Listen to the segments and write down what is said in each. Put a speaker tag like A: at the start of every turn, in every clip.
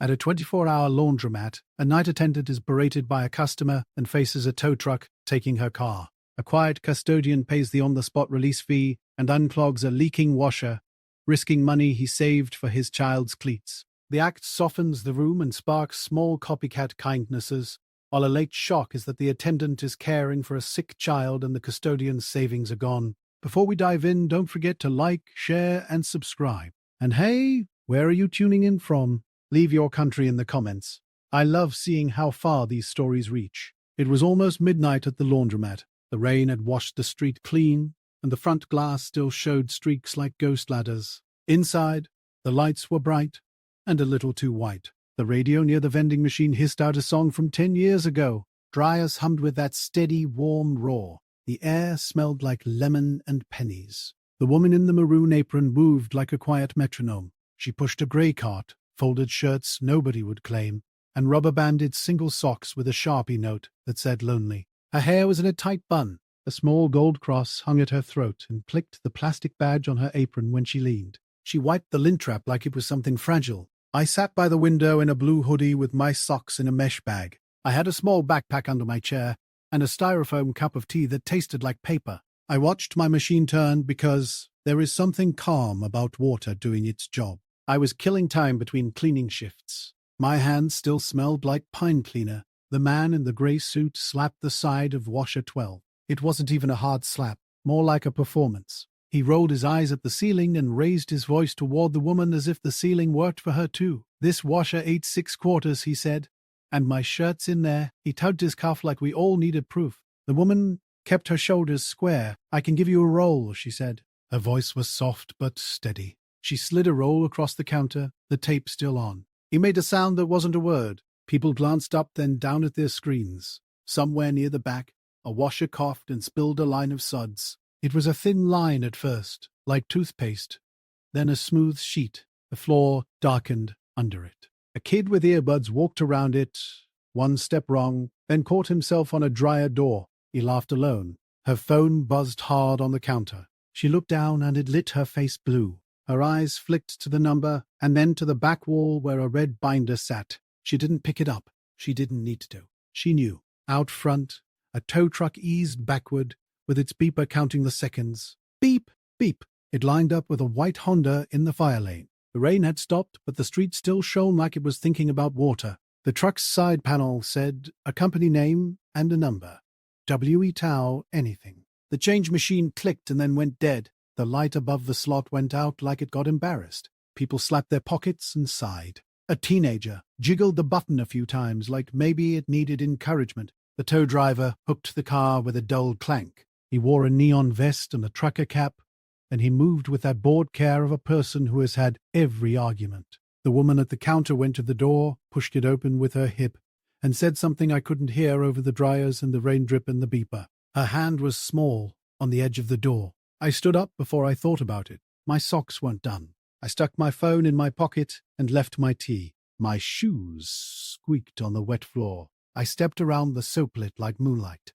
A: At a 24-hour laundromat, a night attendant is berated by a customer and faces a tow truck taking her car. A quiet custodian pays the on-the-spot release fee and unclogs a leaking washer, risking money he saved for his child's cleats. The act softens the room and sparks small copycat kindnesses, while a late shock is that the attendant is caring for a sick child and the custodian's savings are gone. Before we dive in, don't forget to like, share, and subscribe. And hey, where are you tuning in from? Leave your country in the comments. I love seeing how far these stories reach. It was almost midnight at the laundromat. The rain had washed the street clean, and the front glass still showed streaks like ghost ladders. Inside, the lights were bright and a little too white. The radio near the vending machine hissed out a song from 10 years ago. Dryers hummed with that steady, warm roar. The air smelled like lemon and pennies. The woman in the maroon apron moved like a quiet metronome. She pushed a grey cart, folded shirts nobody would claim, and rubber-banded single socks with a Sharpie note that said lonely. Her hair was in a tight bun. A small gold cross hung at her throat and clicked the plastic badge on her apron when she leaned. She wiped the lint trap like it was something fragile. I sat by the window in a blue hoodie with my socks in a mesh bag. I had a small backpack under my chair and a styrofoam cup of tea that tasted like paper. I watched my machine turn because there is something calm about water doing its job. I was killing time between cleaning shifts. My hands still smelled like pine cleaner. The man in the grey suit slapped the side of washer 12. It wasn't even a hard slap, more like a performance. He rolled his eyes at the ceiling and raised his voice toward the woman as if the ceiling worked for her too. "This washer ate 6 quarters, he said. And my shirt's in there." He tugged his cuff like we all needed proof. The woman kept her shoulders square. "I can give you a roll," she said. Her voice was soft but steady. She slid a roll across the counter, the tape still on. He made a sound that wasn't a word. People glanced up, then down at their screens. Somewhere near the back, a washer coughed and spilled a line of suds. It was a thin line at first, like toothpaste, then a smooth sheet. The floor darkened under it. A kid with earbuds walked around it, one step wrong, then caught himself on a dryer door. He laughed alone. Her phone buzzed hard on the counter. She looked down and it lit her face blue. Her eyes flicked to the number and then to the back wall where a red binder sat. She didn't pick it up. She didn't need to. She knew. Out front, a tow truck eased backward, with its beeper counting the seconds. Beep, beep. It lined up with a white Honda in the fire lane. The rain had stopped, but the street still shone like it was thinking about water. The truck's side panel said a company name and a number. W.E. Tao, anything. The change machine clicked and then went dead. The light above the slot went out like it got embarrassed. People slapped their pockets and sighed. A teenager jiggled the button a few times like maybe it needed encouragement. The tow driver hooked the car with a dull clank. He wore a neon vest and a trucker cap, and he moved with that bored care of a person who has had every argument. The woman at the counter went to the door, pushed it open with her hip, and said something I couldn't hear over the dryers and the rain drip and the beeper. Her hand was small, on the edge of the door. I stood up before I thought about it. My socks weren't done. I stuck my phone in my pocket and left my tea. My shoes squeaked on the wet floor. I stepped around the soaplet like moonlight.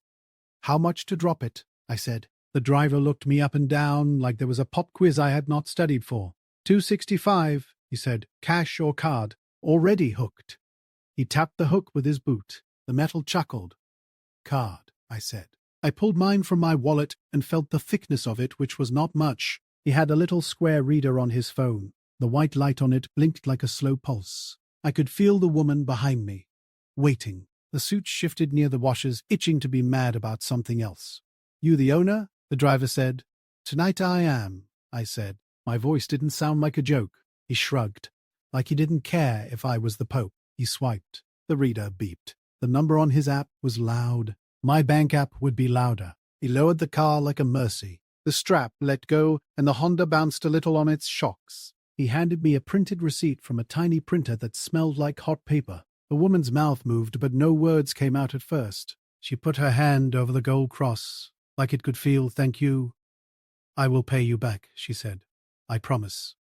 A: "How much to drop it?" I said. The driver looked me up and down like there was a pop quiz I had not studied for. $2.65, he said. "Cash or card?" "Already hooked." He tapped the hook with his boot. The metal chuckled. "Card," I said. I pulled mine from my wallet and felt the thickness of it, which was not much. He had a little square reader on his phone. The white light on it blinked like a slow pulse. I could feel the woman behind me, waiting. The suit shifted near the washers, itching to be mad about something else. "You the owner?" the driver said. "Tonight I am," I said. My voice didn't sound like a joke. He shrugged, like he didn't care if I was the Pope. He swiped. The reader beeped. The number on his app was loud. My bank app would be louder. He lowered the car like a mercy. The strap let go, and the Honda bounced a little on its shocks. He handed me a printed receipt from a tiny printer that smelled like hot paper. The woman's mouth moved, but no words came out at first. She put her hand over the gold cross, like it could feel "thank you." "I will pay you back," she said. "I promise."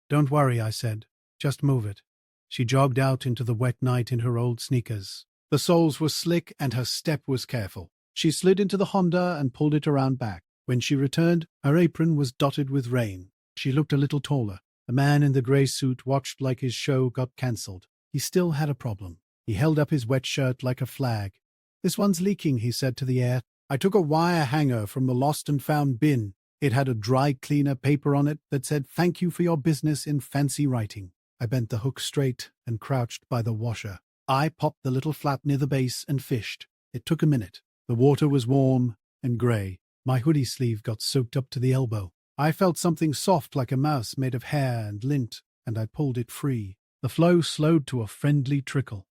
A: "Don't worry," I said. "Just move it." She jogged out into the wet night in her old sneakers. The soles were slick and her step was careful. She slid into the Honda and pulled it around back. When she returned, her apron was dotted with rain. She looked a little taller. The man in the grey suit watched like his show got cancelled. He still had a problem. He held up his wet shirt like a flag. "This one's leaking," he said to the air. I took a wire hanger from the lost and found bin. It had a dry cleaner paper on it that said, "Thank you for your business," in fancy writing. I bent the hook straight and crouched by the washer. I popped the little flap near the base and fished. It took a minute. The water was warm and grey. My hoodie sleeve got soaked up to the elbow. I felt something soft like a mouse made of hair and lint, and I pulled it free. The flow slowed to a friendly trickle.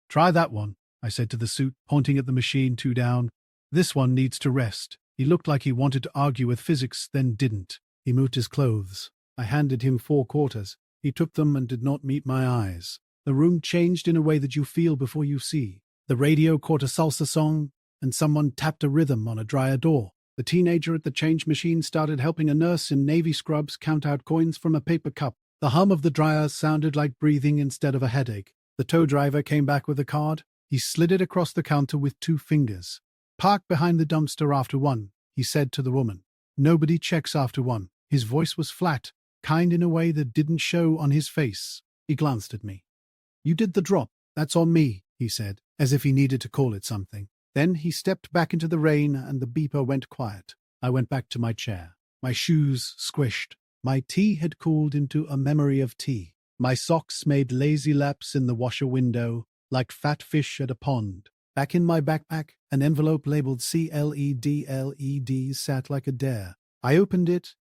A: "Try that one," I said to the suit, pointing at the machine 2 down. "This one needs to rest." He looked like he wanted to argue with physics, then didn't. He moved his clothes. I handed him 4 quarters. He took them and did not meet my eyes. The room changed in a way that you feel before you see. The radio caught a salsa song, and someone tapped a rhythm on a dryer door. The teenager at the change machine started helping a nurse in navy scrubs count out coins from a paper cup. The hum of the dryer sounded like breathing instead of a headache. The tow driver came back with a card. He slid it across the counter with 2 fingers. "Park behind the dumpster after 1, he said to the woman. "Nobody checks after 1. His voice was flat, kind in a way that didn't show on his face. He glanced at me. "You did the drop. That's on me," he said, as if he needed to call it something. Then he stepped back into the rain and the beeper went quiet. I went back to my chair. My shoes squished. My tea had cooled into a memory of tea. My socks made lazy laps in the washer window, like fat fish at a pond. Back in my backpack, an envelope labeled CLEDLED sat like a dare. I opened it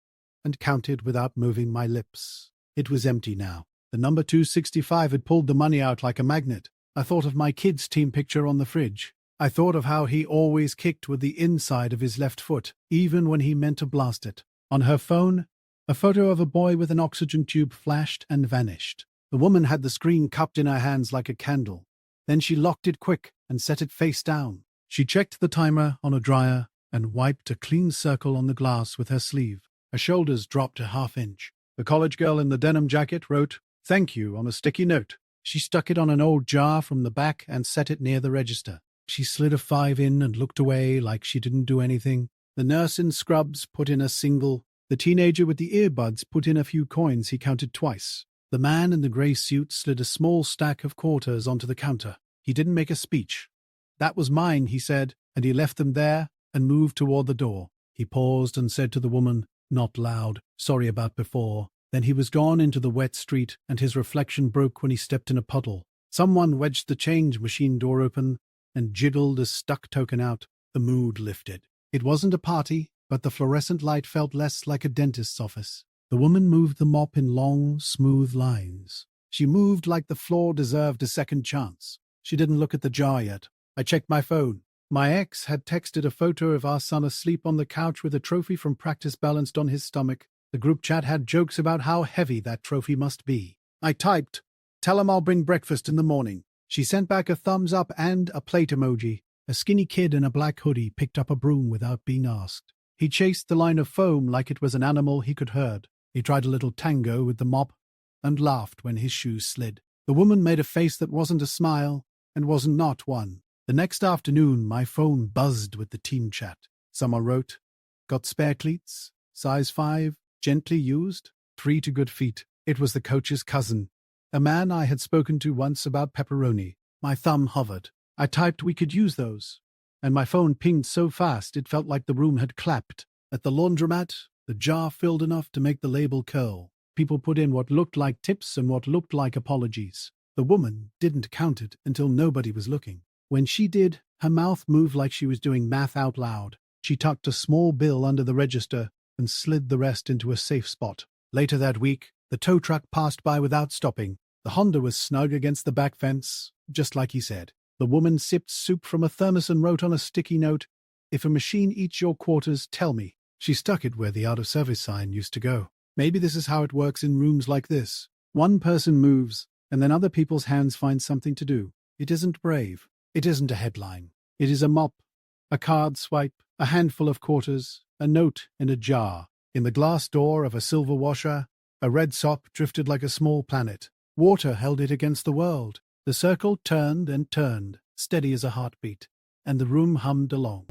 A: and counted without moving my lips. It was empty now. The number 265 had pulled the money out like a magnet. I thought of my kid's team picture on the fridge. I thought of how he always kicked with the inside of his left foot, even when he meant to blast it. On her phone, a photo of a boy with an oxygen tube flashed and vanished. The woman had the screen cupped in her hands like a candle. Then she locked it quick and set it face down. She checked the timer on a dryer and wiped a clean circle on the glass with her sleeve. Her shoulders dropped a half-inch. The college girl in the denim jacket wrote, "Thank you," on a sticky note. She stuck it on an old jar from the back and set it near the register. She slid a 5 in and looked away like she didn't do anything. The nurse in scrubs put in a single. The teenager with the earbuds put in a few coins he counted twice. The man in the grey suit slid a small stack of quarters onto the counter. He didn't make a speech. "That was mine," he said, and he left them there and moved toward the door. He paused and said to the woman, not loud, "Sorry about before." Then he was gone into the wet street, and his reflection broke when he stepped in a puddle. Someone wedged the change machine door open and jiggled a stuck token out. The mood lifted. It wasn't a party, but the fluorescent light felt less like a dentist's office. The woman moved the mop in long, smooth lines. She moved like the floor deserved a second chance. She didn't look at the jar yet. I checked my phone. My ex had texted a photo of our son asleep on the couch with a trophy from practice balanced on his stomach. The group chat had jokes about how heavy that trophy must be. I typed, "Tell him I'll bring breakfast in the morning." She sent back a thumbs up and a plate emoji. A skinny kid in a black hoodie picked up a broom without being asked. He chased the line of foam like it was an animal he could herd. He tried a little tango with the mop and laughed when his shoes slid. The woman made a face that wasn't a smile and wasn't not one. The next afternoon, my phone buzzed with the team chat. Someone wrote, "Got spare cleats? Size 5? Gently used? 3 to good feet." It was the coach's cousin, a man I had spoken to once about pepperoni. My thumb hovered. I typed, "We could use those," and my phone pinged so fast it felt like the room had clapped. At the laundromat, the jar filled enough to make the label curl. People put in what looked like tips and what looked like apologies. The woman didn't count it until nobody was looking. When she did, her mouth moved like she was doing math out loud. She tucked a small bill under the register and slid the rest into a safe spot. Later that week, the tow truck passed by without stopping. The Honda was snug against the back fence, just like he said. The woman sipped soup from a thermos and wrote on a sticky note, "If a machine eats your quarters, tell me." She stuck it where the out-of-service sign used to go. Maybe this is how it works in rooms like this. One person moves, and then other people's hands find something to do. It isn't brave. It isn't a headline. It is a mop, a card swipe, a handful of quarters, a note in a jar. In the glass door of a silver washer, a red sock drifted like a small planet. Water held it against the world. The circle turned and turned, steady as a heartbeat, and the room hummed along.